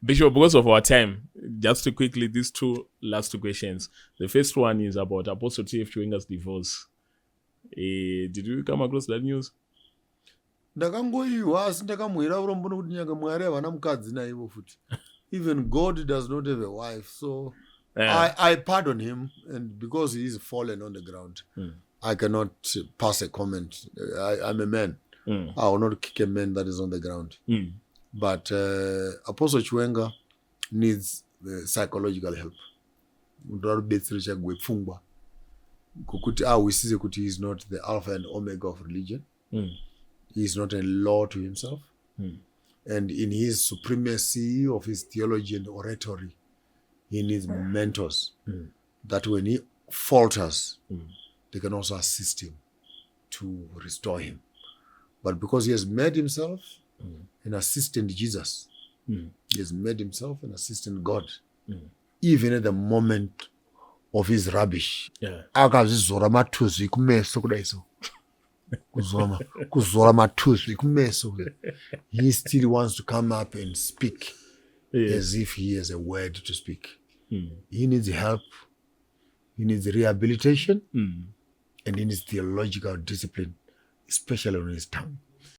Bishop, because of our time, just to quickly, these last two questions. The first one is about Apostle T.F. Chiwenga's divorce. Did you come across that news? Ndakangoiwa asi ndakamwira urombo nokuti nyanga Mwari havana mukadzi naivo futi. Even God does not have a wife, so I pardon him, and because he is fallen on the ground, I cannot pass a comment. I'm a man. I will not kick a man that is on the ground. But Apostle Chiwenga needs psychological help. Kukuti awisise kuti he is not the alpha and omega of religion. He is not a law to himself. And in his supremacy of his theology and oratory, he needs mentors that when he falters, they can also assist him to restore him. But because he has made himself an assistant Jesus, he has made himself an assistant God, even at the moment of his rubbish. Akazizora mathuzi kumeso kudaiso. Kuzora mathuzi kumeso. He still wants to come up and speak as if he has a word to speak. He needs help. He needs rehabilitation. And he needs theological discipline, especially on his tongue.